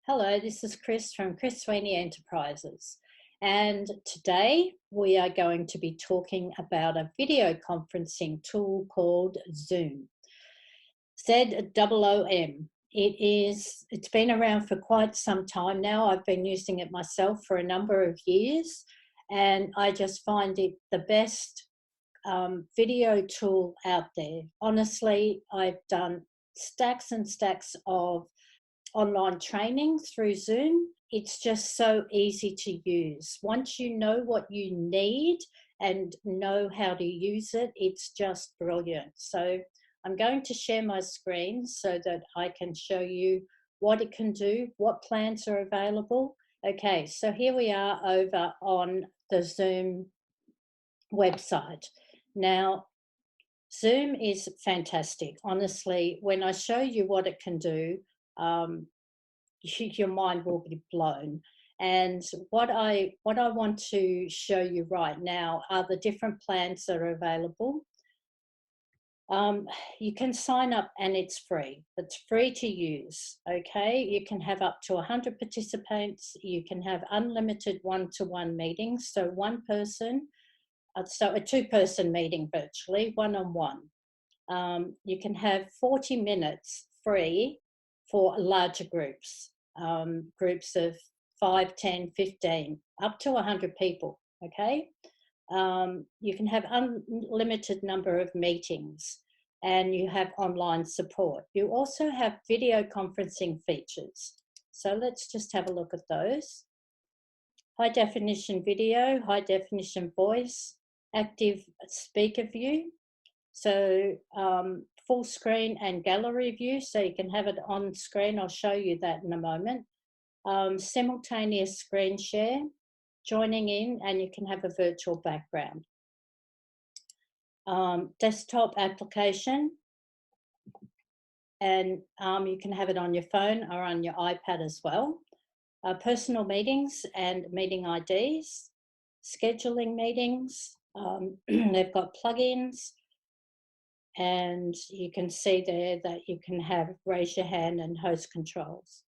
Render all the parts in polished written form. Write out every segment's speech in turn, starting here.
Hello, this is Chris from Chris Sweeney Enterprises. And today we are going to be talking about a video conferencing tool called Zoom. ZOOM. It's been around for quite some time now. I've been using it myself for a number of years, and I just find it the best video tool out there. Honestly, I've done stacks and stacks of online training through Zoom. It's just so easy to use. Once you know what you need and know how to use it, it's just brilliant. So I'm going to share my screen so that I can show you what it can do, what plans are available. Okay, so here we are over on the Zoom website. Now, Zoom is fantastic. Honestly, when I show you what it can do, your mind will be blown. And what I want to show you right now are the different plans that are available. You can sign up and it's free. It's free to use, okay? You can have up to 100 participants. You can have unlimited one-to-one meetings. So one person, so a two-person meeting virtually, one-on-one. You can have 40 minutes free for larger groups, groups of 5, 10, 15, up to 100 people, okay? You can have unlimited number of meetings and you have online support. You also have video conferencing features. So let's just have a look at those. High definition video, high definition voice, active speaker view. So full screen and gallery view, so you can have it on screen. I'll show you that in a moment. Simultaneous screen share, joining in, and you can have a virtual background. Desktop application, and you can have it on your phone or on your iPad as well. Personal meetings and meeting IDs, scheduling meetings. They've got plugins. And you can see there that you can have raise your hand and host controls.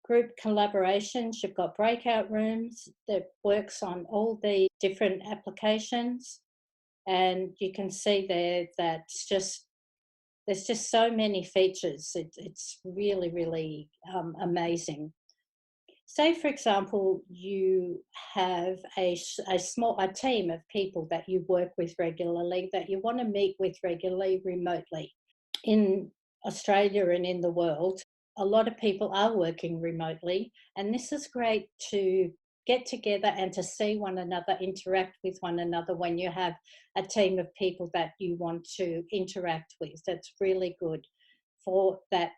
Group collaborations, you've got breakout rooms that works on all the different applications. And you can see there that there's just so many features. It's really, really amazing. Say, for example, you have a team of people that you work with regularly, that you want to meet with regularly remotely. In Australia and in the world, a lot of people are working remotely, and this is great to get together and to see one another, interact with one another when you have a team of people that you want to interact with. That's really good for that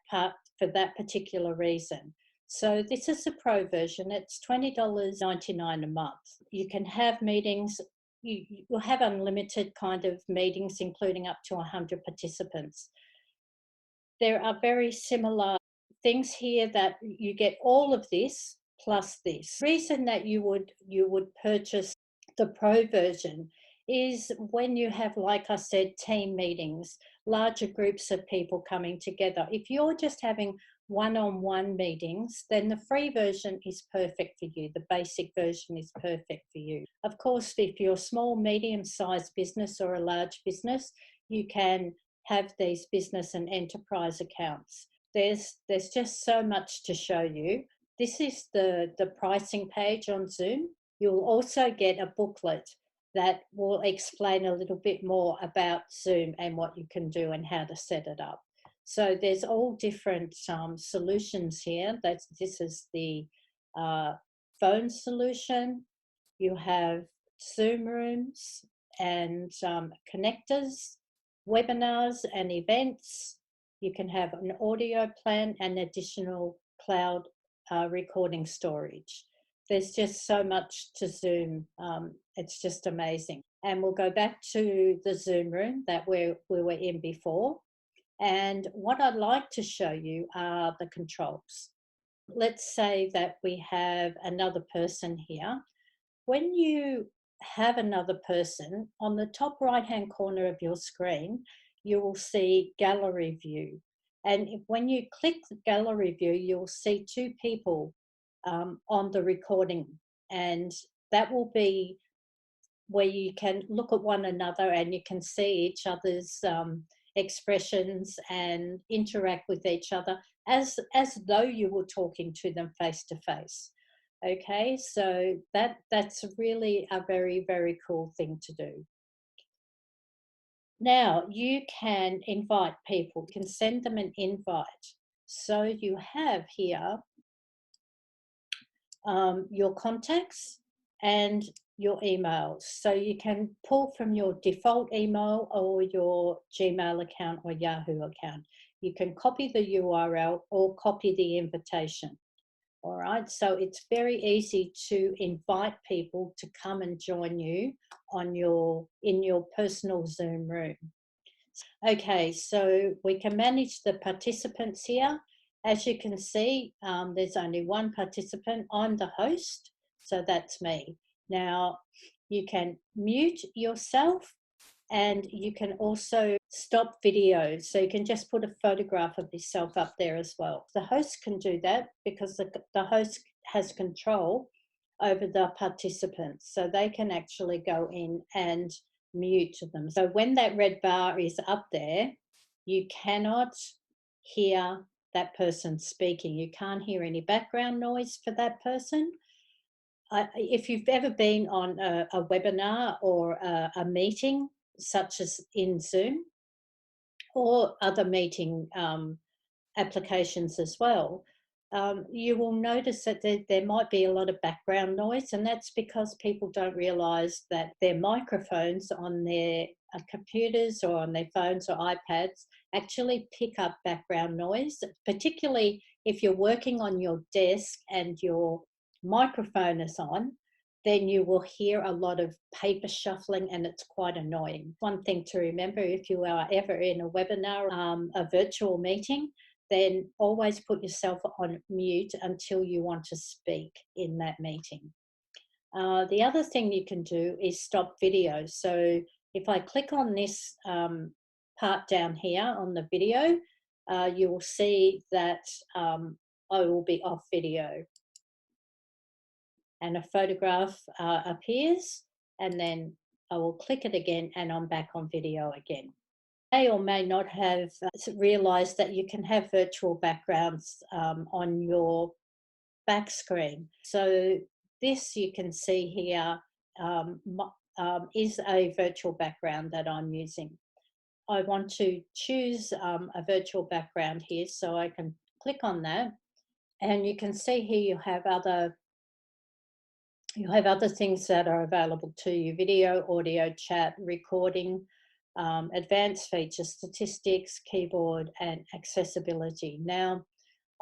particular reason. So this is the pro version. It's $20.99 a month. You can have meetings. You will have unlimited kind of meetings, including up to 100 participants. There are very similar things here that you get all of this plus this. The reason that you would purchase the pro version is when you have, like I said, team meetings, larger groups of people coming together. If you're just having one-on-one meetings, then the free version is perfect for you. The basic version is perfect for you. Of course, if you're a small, medium-sized business or a large business, you can have these business and enterprise accounts. There's just so much to show you. This is the pricing page on Zoom. You'll also get a booklet that will explain a little bit more about Zoom and what you can do and how to set it up. So there's all different solutions here. This is the phone solution. You have Zoom rooms and connectors, webinars and events. You can have an audio plan and additional cloud recording storage. There's just so much to Zoom. It's just amazing. And we'll go back to the Zoom room that we were in before. And what I'd like to show you are the controls. Let's say that we have another person here. When you have another person, on the top right-hand corner of your screen, you will see gallery view. And when you click the gallery view, you'll see two people on the recording, and that will be where you can look at one another and you can see each other's expressions and interact with each other as though you were talking to them face to face. Okay, so that's really a very, very cool thing to do. Now you can invite people, you can send them an invite. So you have here your contacts and your emails. So you can pull from your default email or your Gmail account or Yahoo account. You can copy the URL or copy the invitation. All right, so it's very easy to invite people to come and join you on in your personal Zoom room. Okay, so we can manage the participants here. As you can see, there's only one participant. I'm the host, so that's me. Now, you can mute yourself and you can also stop video. So you can just put a photograph of yourself up there as well. The host can do that because the host has control over the participants. So they can actually go in and mute them. So when that red bar is up there, you cannot hear that person speaking. You can't hear any background noise for that person. If you've ever been on a webinar or a meeting, such as in Zoom or other meeting applications as well, you will notice that there might be a lot of background noise, and that's because people don't realise that their microphones on their computers or on their phones or iPads actually pick up background noise, particularly if you're working on your desk and your microphone is on. Then you will hear a lot of paper shuffling and it's quite annoying. One thing to remember, if you are ever in a webinar, a virtual meeting, then always put yourself on mute until you want to speak in that meeting. The other thing you can do is stop video. So if I click on this part down here on the video, you will see that I will be off video. And a photograph appears, and then I will click it again and I'm back on video again. May or may not have realised that you can have virtual backgrounds on your back screen. So this you can see here is a virtual background that I'm using. I want to choose a virtual background here, so I can click on that, and you can see here you have other things that are available to you: video, audio, chat, recording, advanced features, statistics, keyboard, and accessibility. Now,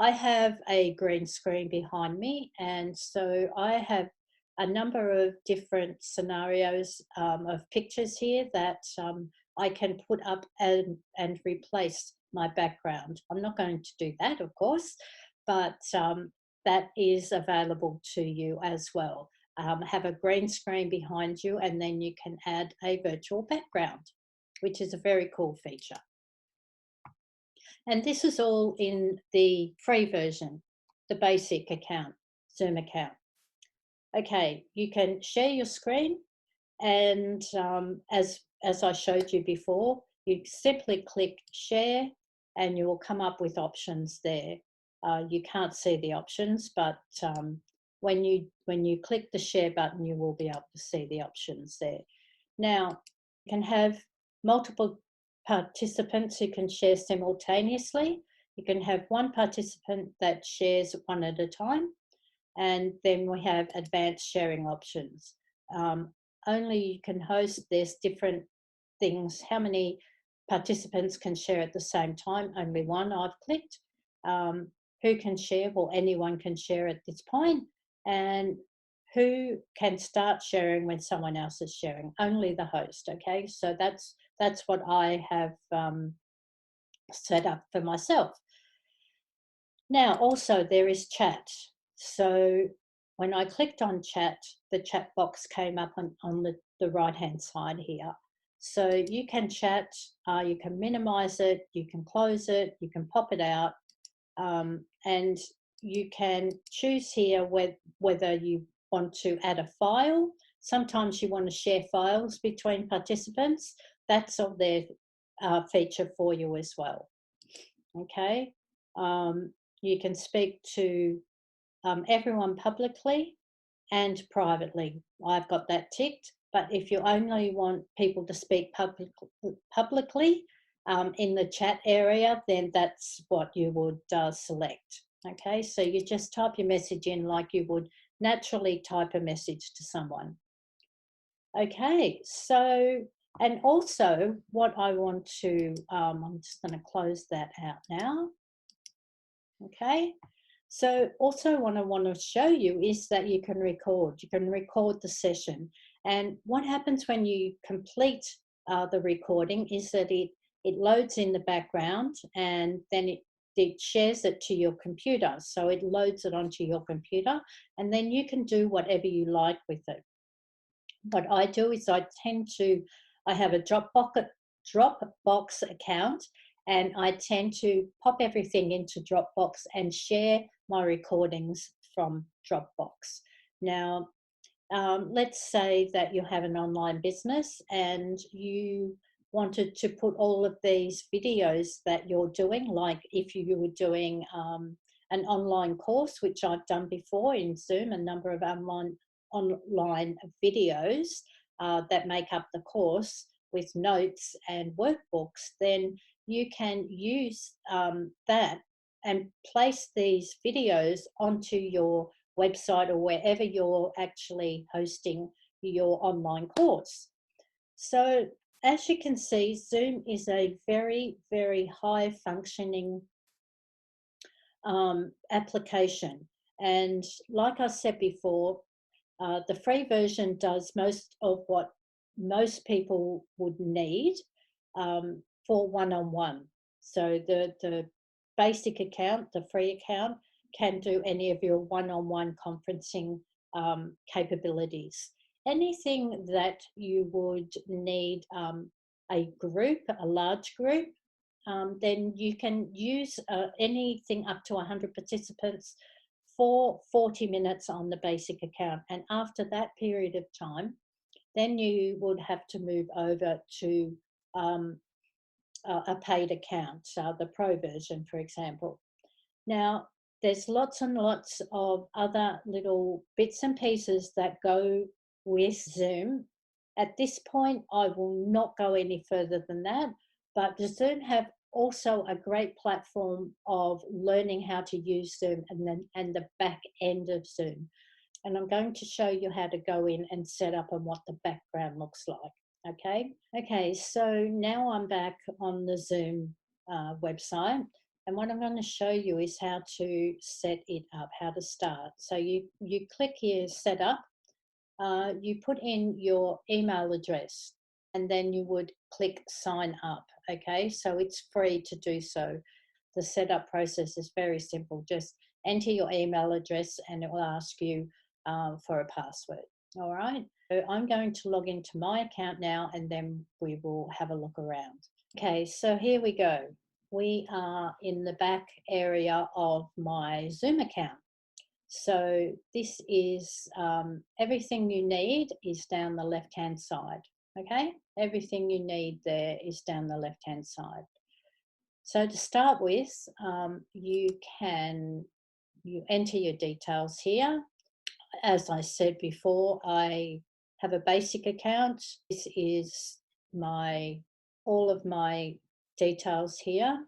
I have a green screen behind me, and so I have a number of different scenarios of pictures here that I can put up and replace my background. I'm not going to do that, of course, but that is available to you as well. Have a green screen behind you, and then you can add a virtual background, which is a very cool feature. And this is all in the free version, the basic account, Zoom account. Okay, you can share your screen, and as I showed you before, you simply click share and you will come up with options there. You can't see the options, but when you click the share button, you will be able to see the options there. Now, you can have multiple participants who can share simultaneously. You can have one participant that shares one at a time, and then we have advanced sharing options. Only you can host, there's different things. How many participants can share at the same time? Only one I've clicked. Who can share? Well, anyone can share at this point. And who can start sharing when someone else is sharing? Only the host, okay? So that's what I have set up for myself. Now, also there is chat. So when I clicked on chat, the chat box came up on the right-hand side here. So you can chat, you can minimize it, you can close it, you can pop it out, and you can choose here whether you want to add a file. Sometimes you want to share files between participants. That's on their feature for you as well. Okay. You can speak to everyone publicly and privately. I've got that ticked. But if you only want people to speak publicly in the chat area, then that's what you would select. Okay, so you just type your message in like you would naturally type a message to someone. Okay, so, and also what I want to, I'm just going to close that out now. Okay, so also what I want to show you is that you can record the session. And what happens when you complete the recording is that it loads in the background, and then it shares it to your computer. So it loads it onto your computer, and then you can do whatever you like with it. What I do is I have a Dropbox account, and I tend to pop everything into Dropbox and share my recordings from Dropbox. Now, let's say that you have an online business and you wanted to put all of these videos that you're doing, like if you were doing an online course, which I've done before in Zoom, a number of online videos that make up the course with notes and workbooks, then you can use that and place these videos onto your website or wherever you're actually hosting your online course. So as you can see, Zoom is a very, very high functioning application. And like I said before, the free version does most of what most people would need for one-on-one. So the basic account, the free account, can do any of your one-on-one conferencing capabilities. Anything that you would need a group, a large group, then you can use anything up to 100 participants for 40 minutes on the basic account. And after that period of time, then you would have to move over to a paid account, the pro version, for example. Now, there's lots and lots of other little bits and pieces that go with Zoom. At this point, I will not go any further than that, but Zoom have also a great platform of learning how to use Zoom and the back end of Zoom. And I'm going to show you how to go in and set up and what the background looks like. Okay, so now I'm back on the Zoom website, and what I'm going to show you is how to set it up, how to start. So you click here, set up, you put in your email address, and then you would click sign up. Okay, so it's free to do so. The setup process is very simple. Just enter your email address and it will ask you for a password. All right, so I'm going to log into my account now, and then we will have a look around. Okay, so here we go. We are in the back area of my Zoom account. So this is everything you need is down the left-hand side. Okay, everything you need there is down the left-hand side. So to start with, you enter your details here. As I said before, I have a basic account. This is all of my details here.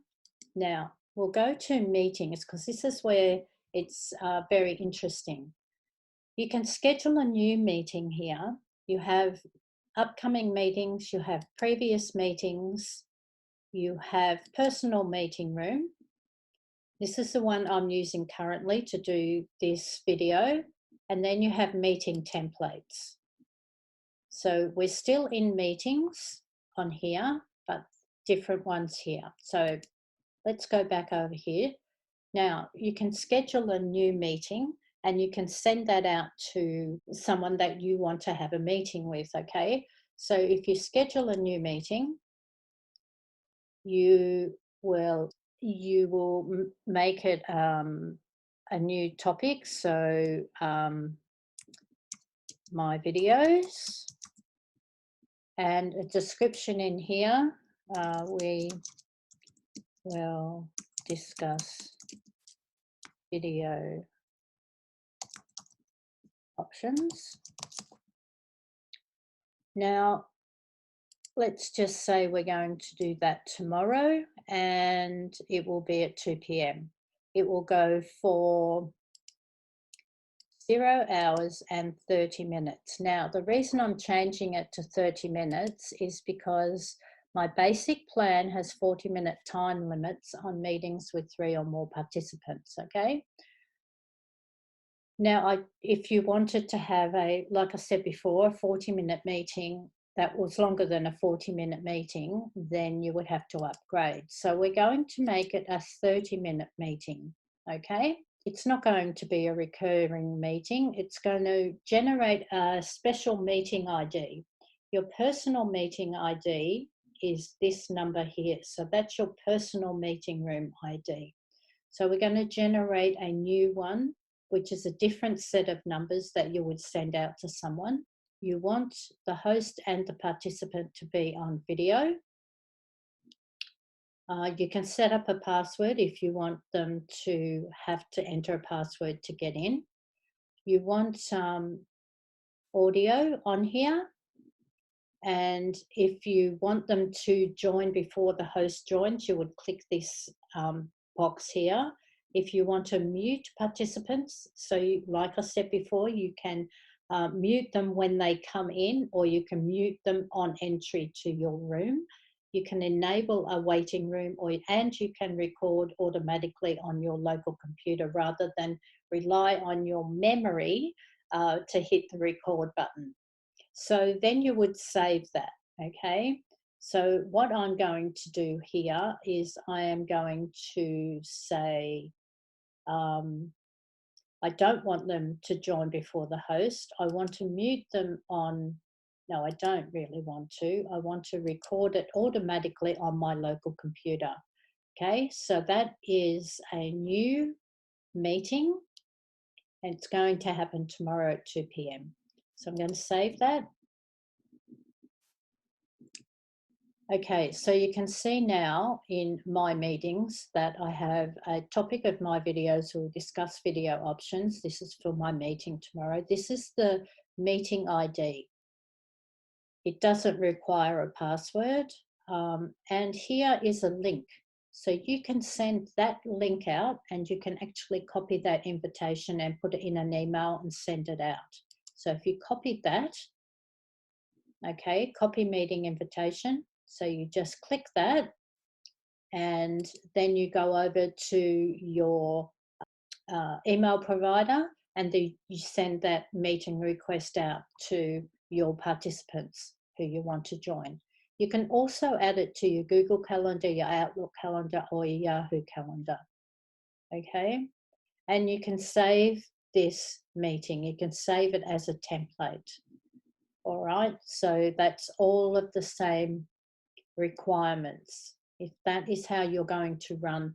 Now we'll go to meetings, because this is where it's very interesting. You can schedule a new meeting here. You have upcoming meetings, you have previous meetings, you have personal meeting room. This is the one I'm using currently to do this video. And then you have meeting templates. So we're still in meetings on here, but different ones here. So let's go back over here. Now you can schedule a new meeting and you can send that out to someone that you want to have a meeting with, okay? So if you schedule a new meeting, you will make it a new topic. So my videos, and a description in here. We will discuss video options. Now, let's just say we're going to do that tomorrow, and it will be at 2 p.m. It will go for 0 hours and 30 minutes. Now, the reason I'm changing it to 30 minutes is because my basic plan has 40-minute time limits on meetings with 3 or more participants, okay? Now, if you wanted to have like I said before, a 40-minute meeting that was longer than a 40-minute meeting, then you would have to upgrade. So we're going to make it a 30-minute meeting, okay? It's not going to be a recurring meeting. It's going to generate a special meeting ID. Your personal meeting ID is this number here. So that's your personal meeting room ID. So we're going to generate a new one, which is a different set of numbers that you would send out to someone. You want the host and the participant to be on video. You can set up a password if you want them to have to enter a password to get in. You want audio on here. And if you want them to join before the host joins, you would click this box here. If you want to mute participants, so like I said before, you can mute them when they come in, or you can mute them on entry to your room. You can enable a waiting room, and you can record automatically on your local computer rather than rely on your memory to hit the record button. So then you would save that, okay? So what I'm going to do here is I am going to say, I don't want them to join before the host. I want to mute them on, no, I don't really want to. I want to record it automatically on my local computer. Okay, so that is a new meeting, and it's going to happen tomorrow at 2 p.m. So I'm going to save that. Okay, so you can see now in my meetings that I have a topic of my videos will discuss video options. This is for my meeting tomorrow. This is the meeting ID. It doesn't require a password. And here is a link. So you can send that link out, and you can actually copy that invitation and put it in an email and send it out. So if you copied that, okay, copy meeting invitation. So you just click that, and then you go over to your email provider, and you send that meeting request out to your participants who you want to join. You can also add it to your Google Calendar, your Outlook calendar, or your Yahoo calendar, okay? And you can save this meeting. You can save it as a template, all right? So that's all of the same requirements. If that is how you're going to run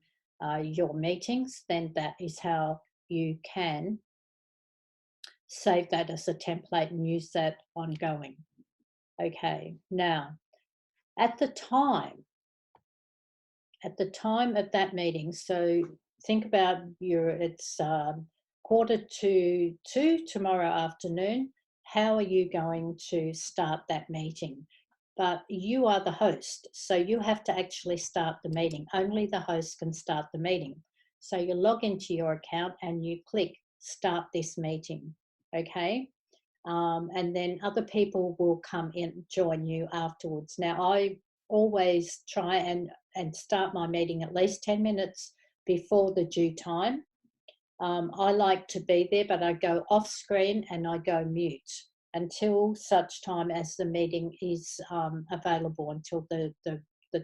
your meetings, then that is how you can save that as a template and use that ongoing. Okay, now at the time of that meeting, so think about it's 1:45 tomorrow afternoon. How are you going to start that meeting? But you are the host, so you have to actually start the meeting. Only the host can start the meeting. So you log into your account and you click start this meeting, okay? And then other people will come in, join you afterwards. Now, I always try and start my meeting at least 10 minutes before the due time. I like to be there, but I go off screen and I go mute until such time as the meeting is available, until the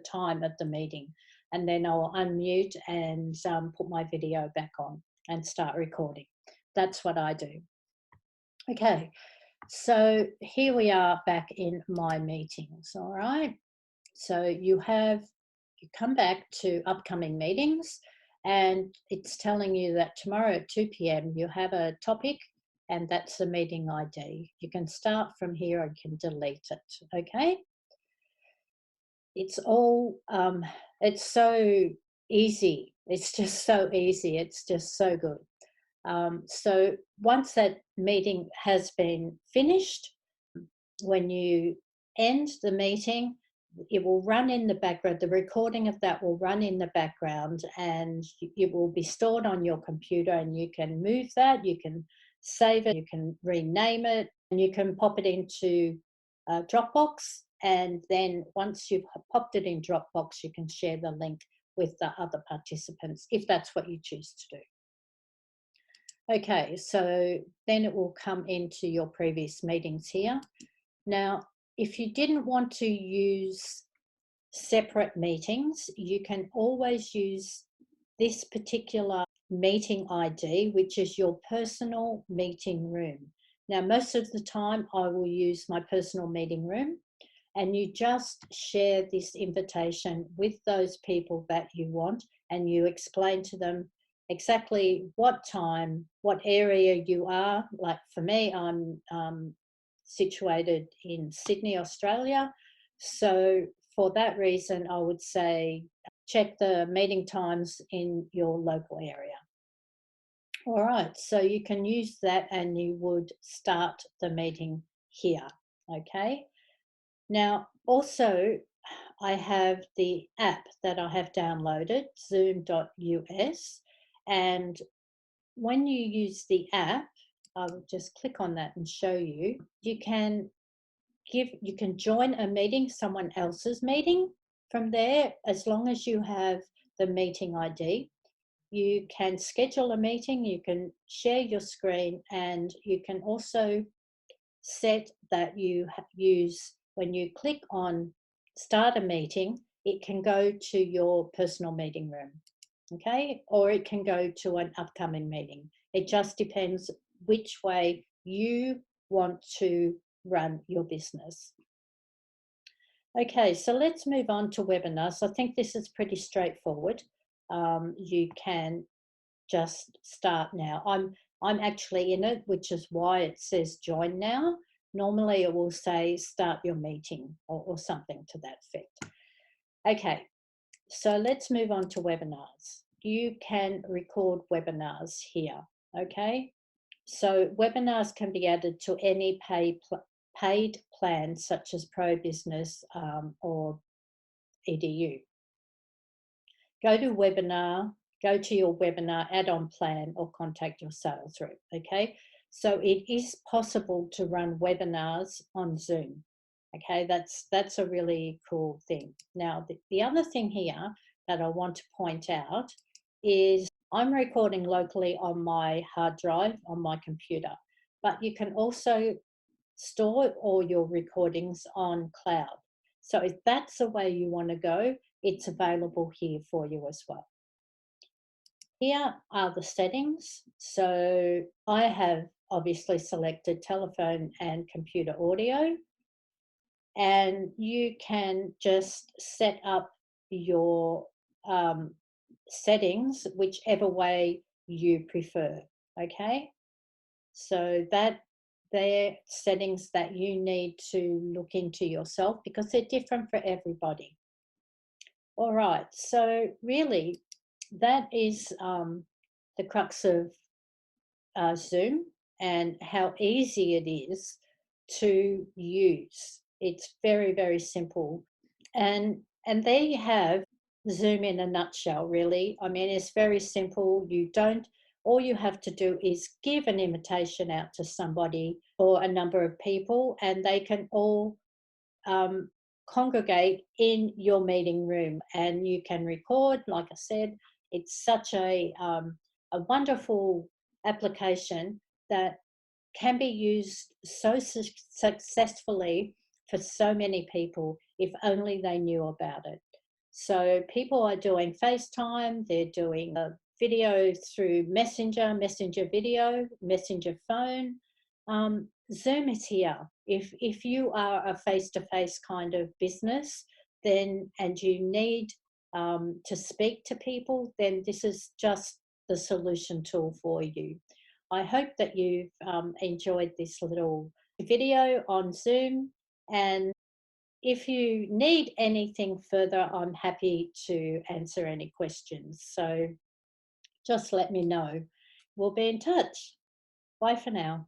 time of the meeting. And then I'll unmute and put my video back on and start recording. That's what I do. Okay, So here we are back in my meetings, all right? So you come back to upcoming meetings, and it's telling you that tomorrow at 2 p.m. you have a topic, and that's the meeting ID. You can start from here or you can delete it, okay? It's all, it's so easy. It's just so easy. It's just so good. So once that meeting has been finished, when you end the meeting, it will run in the background. The recording of that will run in the background, and it will be stored on your computer, and you can move that, you can save it, you can rename it, and you can pop it into Dropbox. And then once you've popped it in Dropbox, you can share the link with the other participants if that's what you choose to do. Okay, so then it will come into your previous meetings here. Now, if you didn't want to use separate meetings, you can always use this particular meeting ID, which is your personal meeting room. Now, most of the time I will use my personal meeting room, and you just share this invitation with those people that you want, and you explain to them exactly what time, what area you are. Like for me, I'm situated in Sydney, Australia. So for that reason, I would say check the meeting times in your local area. All right, so you can use that and you would start the meeting here, okay? Now, also, I have the app that I have downloaded, zoom.us, and when you use the app, I'll just click on that and show you, you can join a meeting, someone else's meeting from there, as long as you have the meeting ID. You can schedule a meeting, you can share your screen, and you can also set that you use, when you click on start a meeting, it can go to your personal meeting room, okay? Or it can go to an upcoming meeting. It just depends which way you want to run your business. Okay, so let's move on to webinars. I think this is pretty straightforward. You can just start now. I'm actually in it, which is why it says join now. Normally it will say start your meeting or something to that effect. Okay, so let's move on to webinars. You can record webinars here, okay? So webinars can be added to any paid plan such as Pro Business or EDU. Go to webinar, go to your webinar add-on plan or contact your sales rep, okay? So it is possible to run webinars on Zoom, okay? That's a really cool thing. Now, the other thing here that I want to point out is I'm recording locally on my hard drive on my computer, but you can also store all your recordings on cloud. So if that's the way you want to go, it's available here for you as well. Here are the settings. So I have obviously selected telephone and computer audio, and you can just set up your settings whichever way you prefer, okay? So they're settings that you need to look into yourself because they're different for everybody. All right, so really that is the crux of Zoom and how easy it is to use. It's very, very simple. And there you have Zoom in a nutshell, really. I mean, it's very simple. All you have to do is give an invitation out to somebody or a number of people, and they can all congregate in your meeting room, and you can record. Like I said, it's such a wonderful application that can be used so successfully for so many people if only they knew about it. So people are doing FaceTime, they're doing video through Messenger video, Messenger phone. Zoom is here. If you are a face-to-face kind of business, then and you need to speak to people, then this is just the solution tool for you. I hope that you've enjoyed this little video on Zoom, and if you need anything further, I'm happy to answer any questions. So just let me know. We'll be in touch. Bye for now.